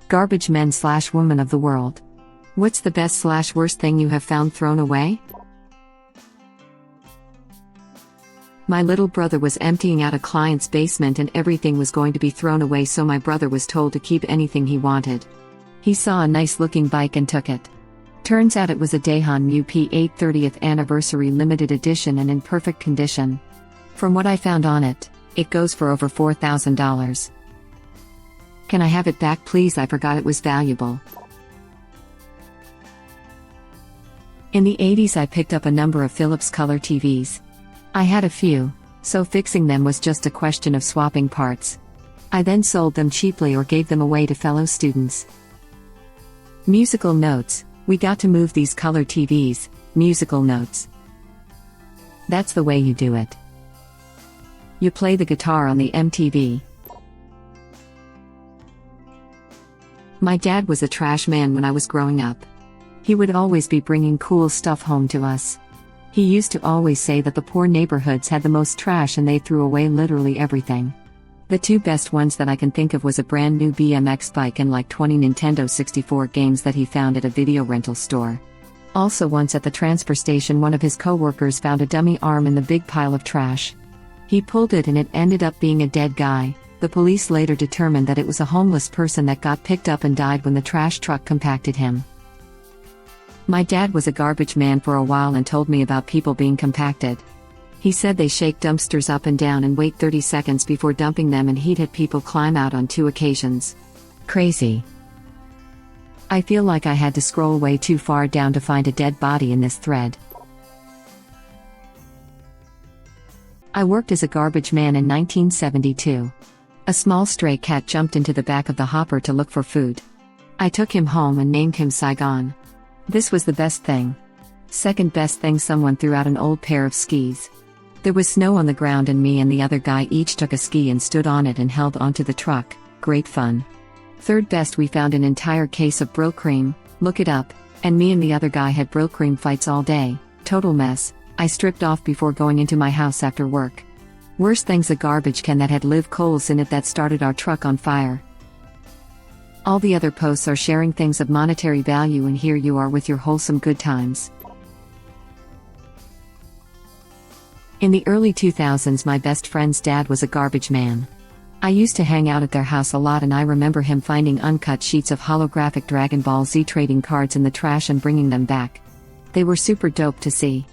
Garbage men/women of the world. What's the best/worst thing you have found thrown away? My little brother was emptying out a client's basement and everything was going to be thrown away, so my brother was told to keep anything he wanted. He saw a nice looking bike and took it. Turns out it was a Dayhan UP8 30th anniversary limited edition and in perfect condition. From what I found on it, it goes for over $4,000. Can I have it back please? I forgot it was valuable. In the 80s I picked up a number of Philips color TVs. I had a few, so fixing them was just a question of swapping parts. I then sold them cheaply or gave them away to fellow students. Musical notes. We got to move these color TVs, musical notes. That's the way you do it. You play the guitar on the MTV. My dad was a trash man when I was growing up. He would always be bringing cool stuff home to us. He used to always say that the poor neighborhoods had the most trash and they threw away literally everything. The two best ones that I can think of was a brand new BMX bike and like 20 Nintendo 64 games that he found at a video rental store. Also once at the transfer station one of his co-workers found a dummy arm in the big pile of trash. He pulled it and it ended up being a dead guy. The police later determined that it was a homeless person that got picked up and died when the trash truck compacted him. My dad was a garbage man for a while and told me about people being compacted. He said they shake dumpsters up and down and wait 30 seconds before dumping them, and he'd had people climb out on 2 occasions. Crazy. I feel like I had to scroll way too far down to find a dead body in this thread. I worked as a garbage man in 1972. A small stray cat jumped into the back of the hopper to look for food. I took him home and named him Saigon. This was the best thing. Second best thing, someone threw out an old pair of skis. There was snow on the ground and me and the other guy each took a ski and stood on it and held onto the truck. Great fun. Third best, we found an entire case of Brylcreem. Look it up. And me and the other guy had Brylcreem fights all day. Total mess. I stripped off before going into my house after work. Worst things, a garbage can that had live coals in it that started our truck on fire. All the other posts are sharing things of monetary value, and here you are with your wholesome good times. In the early 2000s my best friend's dad was a garbage man. I used to hang out at their house a lot and I remember him finding uncut sheets of holographic Dragon Ball Z trading cards in the trash and bringing them back. They were super dope to see.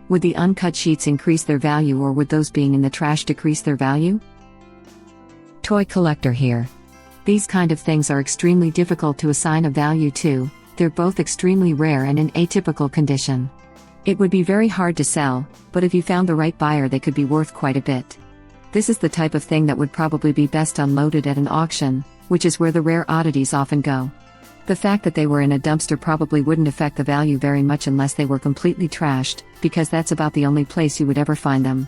Would the uncut sheets increase their value, or would those being in the trash decrease their value? Toy collector here. These kind of things are extremely difficult to assign a value to. They're both extremely rare and in atypical condition. It would be very hard to sell, but if you found the right buyer they could be worth quite a bit. This is the type of thing that would probably be best unloaded at an auction, which is where the rare oddities often go. The fact that they were in a dumpster probably wouldn't affect the value very much unless they were completely trashed, because that's about the only place you would ever find them.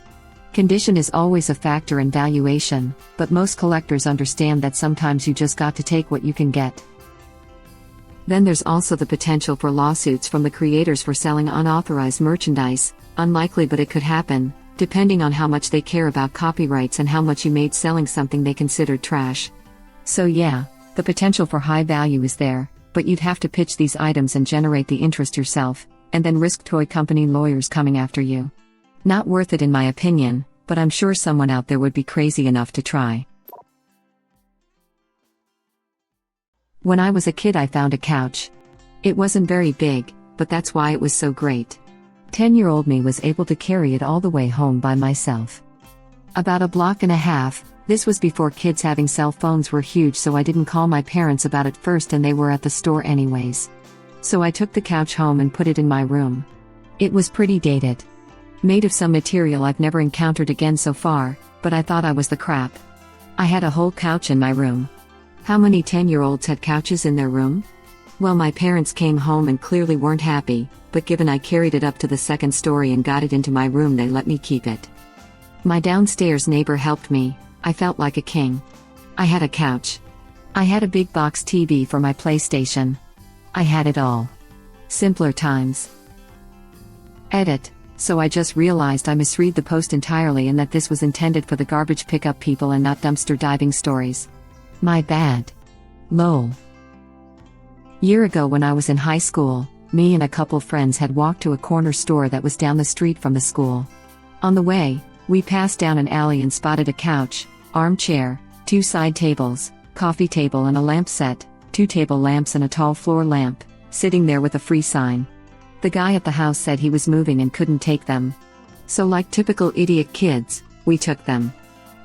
Condition is always a factor in valuation, but most collectors understand that sometimes you just got to take what you can get. Then there's also the potential for lawsuits from the creators for selling unauthorized merchandise. Unlikely, but it could happen, depending on how much they care about copyrights and how much you made selling something they considered trash. So yeah, the potential for high value is there, but you'd have to pitch these items and generate the interest yourself, and then risk toy company lawyers coming after you. Not worth it in my opinion, but I'm sure someone out there would be crazy enough to try. When I was a kid I found a couch. It wasn't very big, but that's why it was so great. 10-year-old me was able to carry it all the way home by myself. About a block and a half. This was before kids having cell phones were huge, so I didn't call my parents about it first and they were at the store anyways. So I took the couch home and put it in my room. It was pretty dated. Made of some material I've never encountered again so far, but I thought I was the crap. I had a whole couch in my room. How many 10-year-olds had couches in their room? Well, my parents came home and clearly weren't happy, but given I carried it up to the 2nd story and got it into my room, they let me keep it. My downstairs neighbor helped me. I felt like a king. I had a couch. I had a big box TV for my PlayStation. I had it all. Simpler times. Edit. So I just realized I misread the post entirely and that this was intended for the garbage pickup people and not dumpster diving stories. My bad. Lol. Year ago when I was in high school, me and a couple friends had walked to a corner store that was down the street from the school. On the way, we passed down an alley and spotted a couch, armchair, 2 side tables, coffee table and a lamp set, 2 table lamps and a tall floor lamp, sitting there with a free sign. The guy at the house said he was moving and couldn't take them. So like typical idiot kids, we took them.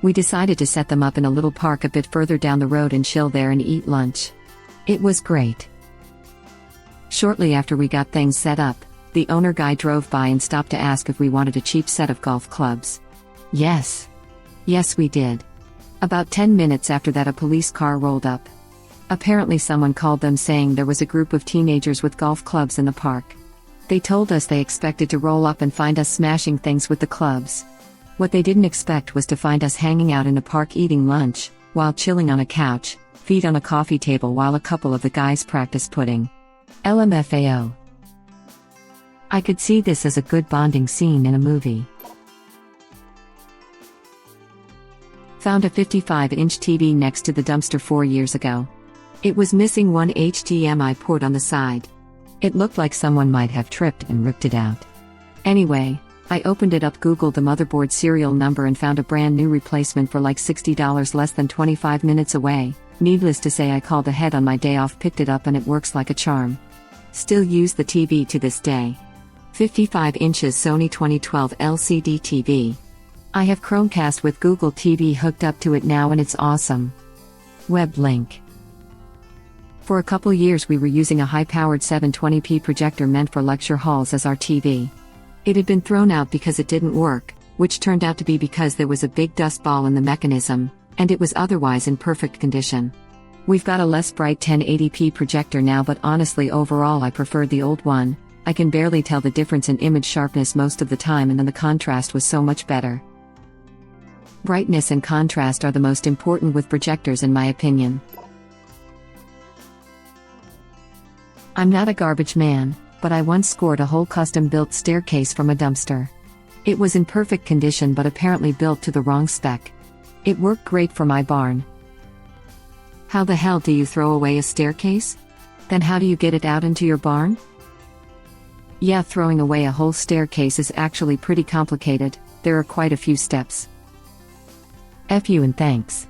We decided to set them up in a little park a bit further down the road and chill there and eat lunch. It was great. Shortly after we got things set up, the owner guy drove by and stopped to ask if we wanted a cheap set of golf clubs. Yes, we did. About 10 minutes after that a police car rolled up. Apparently someone called them saying there was a group of teenagers with golf clubs in the park. They told us they expected to roll up and find us smashing things with the clubs. What they didn't expect was to find us hanging out in a park eating lunch, while chilling on a couch, feet on a coffee table while a couple of the guys practice putting. LMFAO. I could see this as a good bonding scene in a movie. Found a 55-inch TV next to the dumpster 4 years ago. It was missing one HDMI port on the side. It looked like someone might have tripped and ripped it out. Anyway, I opened it up, googled the motherboard serial number and found a brand new replacement for like $60 less than 25 minutes away. Needless to say I called ahead on my day off, picked it up and it works like a charm. Still use the TV to this day. 55 inches Sony 2012 LCD TV. I have Chromecast with Google TV hooked up to it now and it's awesome. Web link. For a couple years we were using a high-powered 720p projector meant for lecture halls as our TV. It had been thrown out because it didn't work, which turned out to be because there was a big dust ball in the mechanism, and it was otherwise in perfect condition. We've got a less bright 1080p projector now, but honestly overall I preferred the old one. I can barely tell the difference in image sharpness most of the time, and then the contrast was so much better. Brightness and contrast are the most important with projectors in my opinion. I'm not a garbage man, but I once scored a whole custom-built staircase from a dumpster. It was in perfect condition but apparently built to the wrong spec. It worked great for my barn. How the hell do you throw away a staircase? Then how do you get it out into your barn? Yeah, throwing away a whole staircase is actually pretty complicated. There are quite a few steps. F you and thanks.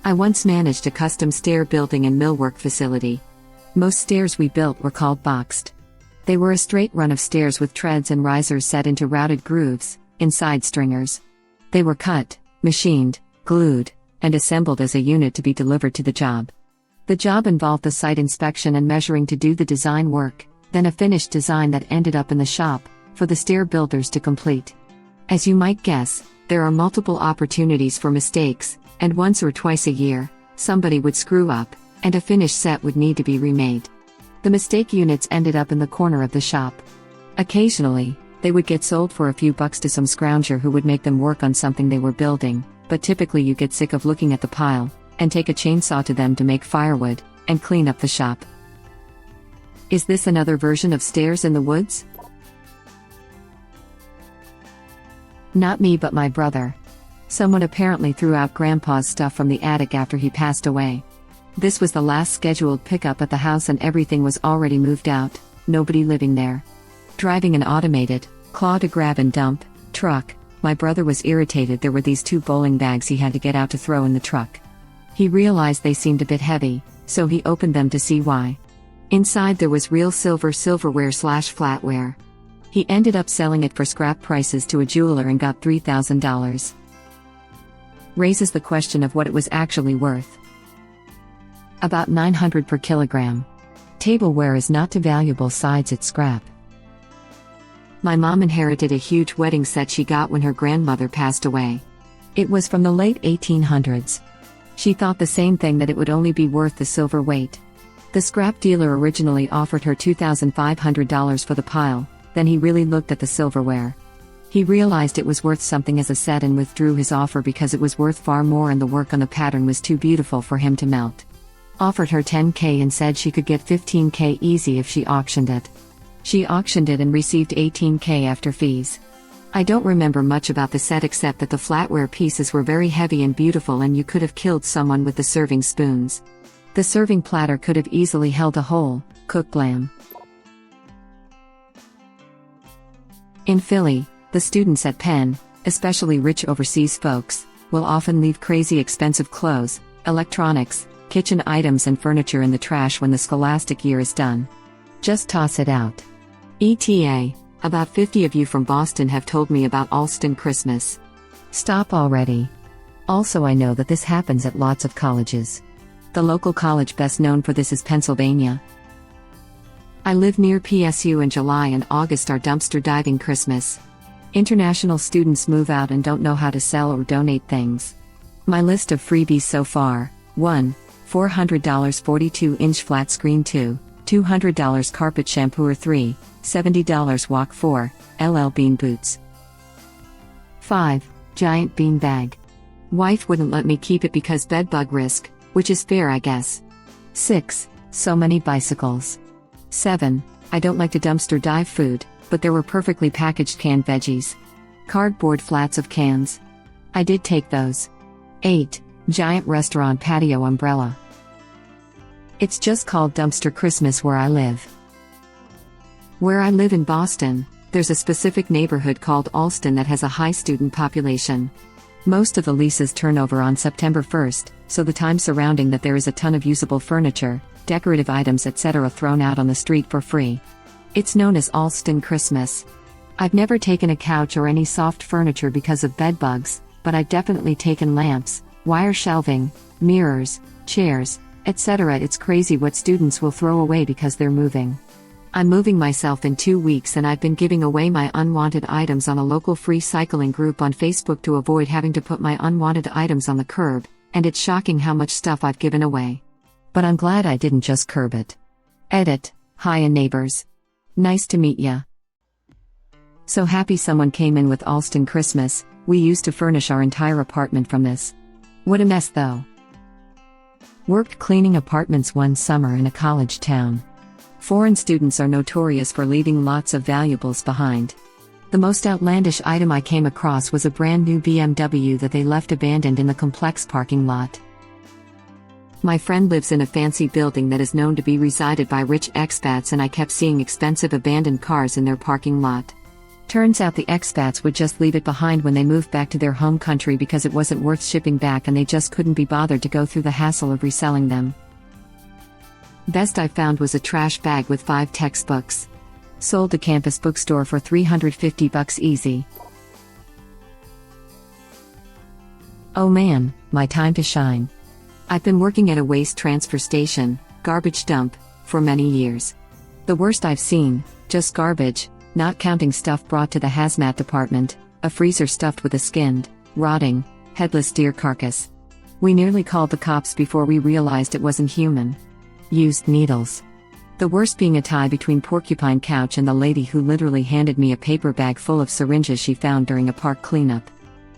I once managed a custom stair building and millwork facility. Most stairs we built were called boxed. They were a straight run of stairs with treads and risers set into routed grooves, inside stringers. They were cut, machined, glued, and assembled as a unit to be delivered to the job. The job involved the site inspection and measuring to do the design work, then a finished design that ended up in the shop, for the stair builders to complete. As you might guess, there are multiple opportunities for mistakes, and once or twice a year, somebody would screw up, and a finished set would need to be remade. The mistake units ended up in the corner of the shop. Occasionally, they would get sold for a few bucks to some scrounger who would make them work on something they were building, but typically you get sick of looking at the pile, and take a chainsaw to them to make firewood, and clean up the shop. Is this another version of stairs in the woods? Not me, but my brother. Someone apparently threw out Grandpa's stuff from the attic after he passed away. This was the last scheduled pickup at the house and everything was already moved out, nobody living there. Driving an automated, claw to grab and dump, truck, my brother was irritated. There were these 2 bowling bags he had to get out to throw in the truck. He realized they seemed a bit heavy, so he opened them to see why. Inside there was real silverware/flatware. He ended up selling it for scrap prices to a jeweler and got $3,000. Raises the question of what it was actually worth. About $900 per kilogram. Tableware is not too valuable, sides it's scrap. My mom inherited a huge wedding set she got when her grandmother passed away. It was from the late 1800s. She thought the same thing, that it would only be worth the silver weight. The scrap dealer originally offered her $2,500 for the pile, then he really looked at the silverware. He realized it was worth something as a set and withdrew his offer because it was worth far more and the work on the pattern was too beautiful for him to melt. Offered her $10,000 and said she could get $15,000 easy if she auctioned it. She auctioned it and received $18,000 after fees. I don't remember much about the set except that the flatware pieces were very heavy and beautiful and you could have killed someone with the serving spoons. The serving platter could have easily held a whole, cooked lamb. In Philly, the students at Penn, especially rich overseas folks, will often leave crazy expensive clothes, electronics, kitchen items and furniture in the trash when the scholastic year is done. Just toss it out. ETA, about 50 of you from Boston have told me about Alston Christmas. Stop already. Also, I know that this happens at lots of colleges. The local college best known for this is Pennsylvania. I live near PSU and July and August are dumpster diving Christmas. International students move out and don't know how to sell or donate things. My list of freebies so far: 1. $400 42-inch flat screen. 2. $200 carpet shampooer. 3. $70 walk. 4. LL Bean boots. 5. Giant bean bag. Wife wouldn't let me keep it because bedbug risk, which is fair I guess. 6. So many bicycles. 7. I don't like to dumpster dive food, but there were perfectly packaged canned veggies. Cardboard flats of cans. I did take those. 8. Giant restaurant patio umbrella. It's just called Dumpster Christmas where I live. Where I live in Boston, there's a specific neighborhood called Alston that has a high student population. Most of the leases turn over on September 1st, so the time surrounding that there is a ton of usable furniture, decorative items etc. thrown out on the street for free. It's known as Alston Christmas. I've never taken a couch or any soft furniture because of bedbugs, but I've definitely taken lamps, wire shelving, mirrors, chairs, etc. It's crazy what students will throw away because they're moving. I'm moving myself in 2 weeks and I've been giving away my unwanted items on a local free cycling group on Facebook to avoid having to put my unwanted items on the curb, and it's shocking how much stuff I've given away. But I'm glad I didn't just curb it. Edit. Hiya neighbors. Nice to meet ya. So happy someone came in with Alston Christmas. We used to furnish our entire apartment from this. What a mess though. Worked cleaning apartments one summer in a college town. Foreign students are notorious for leaving lots of valuables behind. The most outlandish item I came across was a brand new BMW that they left abandoned in the complex parking lot. My friend lives in a fancy building that is known to be resided by rich expats, and I kept seeing expensive abandoned cars in their parking lot. Turns out the expats would just leave it behind when they moved back to their home country because it wasn't worth shipping back and they just couldn't be bothered to go through the hassle of reselling them. Best I found was a trash bag with 5 textbooks. Sold to campus bookstore for $350 easy. Oh man, my time to shine. I've been working at a waste transfer station, garbage dump, for many years. The worst I've seen, just garbage, not counting stuff brought to the hazmat department, a freezer stuffed with a skinned, rotting, headless deer carcass. We nearly called the cops before we realized it wasn't human. Used needles. The worst being a tie between porcupine couch and the lady who literally handed me a paper bag full of syringes she found during a park cleanup.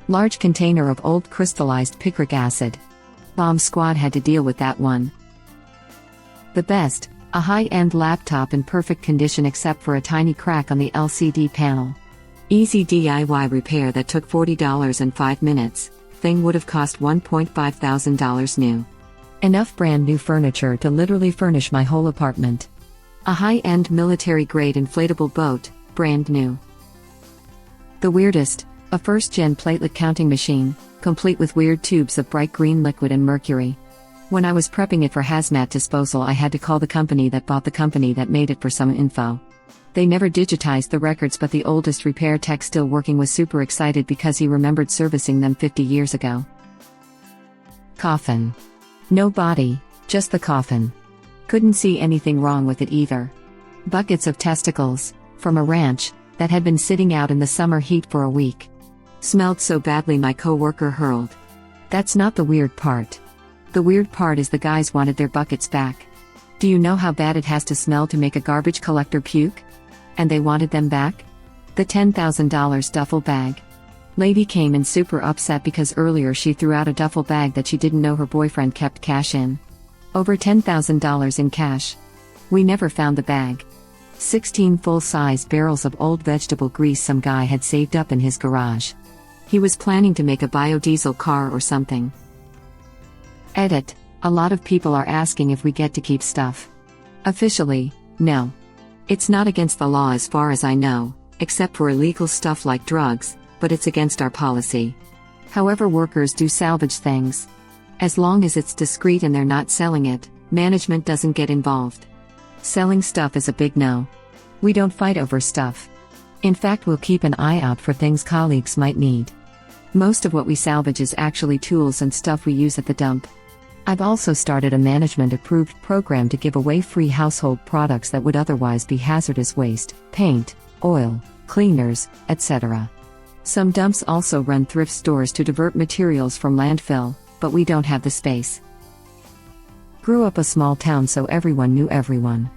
Large container of old crystallized picric acid. Bomb squad had to deal with that one. The best, a high-end laptop in perfect condition except for a tiny crack on the LCD panel. Easy DIY repair that took $40 and 5 minutes, thing would have cost $1,500 new. Enough brand new furniture to literally furnish my whole apartment. A high-end military-grade inflatable boat, brand new. The weirdest, a first-gen platelet counting machine, complete with weird tubes of bright green liquid and mercury. When I was prepping it for hazmat disposal, I had to call the company that bought the company that made it for some info. They never digitized the records, but the oldest repair tech still working was super excited because he remembered servicing them 50 years ago. Coffin. No body, just the coffin. Couldn't see anything wrong with it either. Buckets of testicles, from a ranch, that had been sitting out in the summer heat for a week. Smelled so badly my coworker hurled. That's not the weird part. The weird part is the guys wanted their buckets back. Do you know how bad it has to smell to make a garbage collector puke? And they wanted them back? The $10,000 duffel bag. Lady came in super upset because earlier she threw out a duffel bag that she didn't know her boyfriend kept cash in. Over $10,000 in cash. We never found the bag. 16 full-size barrels of old vegetable grease some guy had saved up in his garage. He was planning to make a biodiesel car or something. Edit. A lot of people are asking if we get to keep stuff. Officially, no. It's not against the law as far as I know, except for illegal stuff like drugs, but it's against our policy. However, workers do salvage things. As long as it's discreet and they're not selling it, management doesn't get involved. Selling stuff is a big no. We don't fight over stuff. In fact, we'll keep an eye out for things colleagues might need. Most of what we salvage is actually tools and stuff we use at the dump. I've also started a management-approved program to give away free household products that would otherwise be hazardous waste: paint, oil, cleaners, etc. Some dumps also run thrift stores to divert materials from landfill, but we don't have the space. Grew up a small town so everyone knew everyone.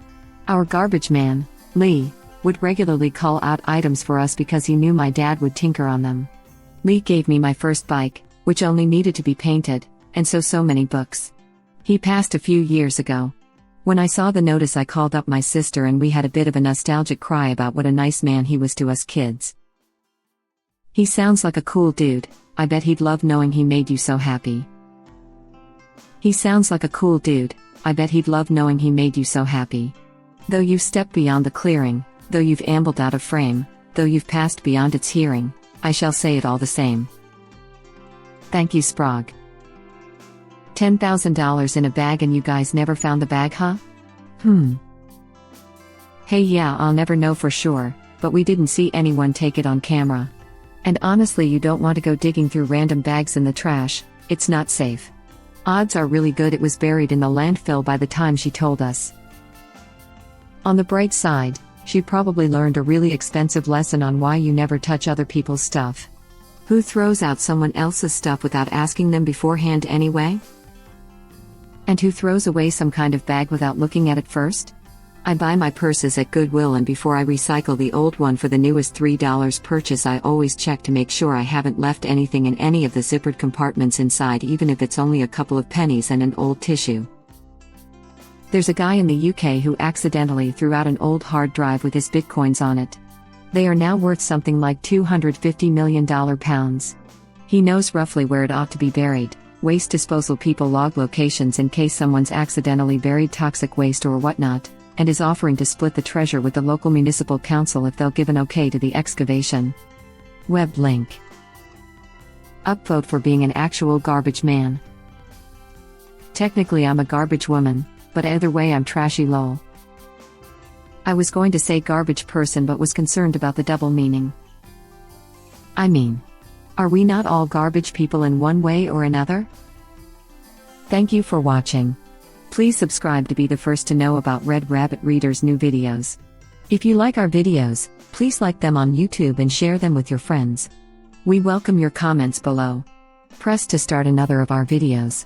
Our garbage man, Lee, would regularly call out items for us because he knew my dad would tinker on them. Lee gave me my first bike, which only needed to be painted, and so many books. He passed a few years ago. When I saw the notice, I called up my sister and we had a bit of a nostalgic cry about what a nice man he was to us kids. He sounds like a cool dude. I bet he'd love knowing he made you so happy. He sounds like a cool dude. I bet he'd love knowing he made you so happy. Though you've stepped beyond the clearing, though you've ambled out of frame, though you've passed beyond its hearing, I shall say it all the same. Thank you, Sprague. $10,000 in a bag and you guys never found the bag, huh? Hey, yeah, I'll never know for sure, but we didn't see anyone take it on camera. And honestly, you don't want to go digging through random bags in the trash, it's not safe. Odds are really good it was buried in the landfill by the time she told us. On the bright side, she probably learned a really expensive lesson on why you never touch other people's stuff. Who throws out someone else's stuff without asking them beforehand anyway? And who throws away some kind of bag without looking at it first? I buy my purses at Goodwill, and before I recycle the old one for the newest $3 purchase, I always check to make sure I haven't left anything in any of the zippered compartments inside, even if it's only a couple of pennies and an old tissue. There's a guy in the UK who accidentally threw out an old hard drive with his bitcoins on it. They are now worth something like $250 million. He knows roughly where it ought to be buried. Waste disposal people log locations in case someone's accidentally buried toxic waste or whatnot, and is offering to split the treasure with the local municipal council if they'll give an okay to the excavation. Web link. Upvote for being an actual garbage man. Technically I'm a garbage woman, but either way I'm trashy lol. I was going to say garbage person but was concerned about the double meaning. I mean, are we not all garbage people in one way or another? Thank you for watching. Please subscribe to be the first to know about Red Rabbit Reader's new videos. If you like our videos, please like them on YouTube and share them with your friends. We welcome your comments below. Press to start another of our videos.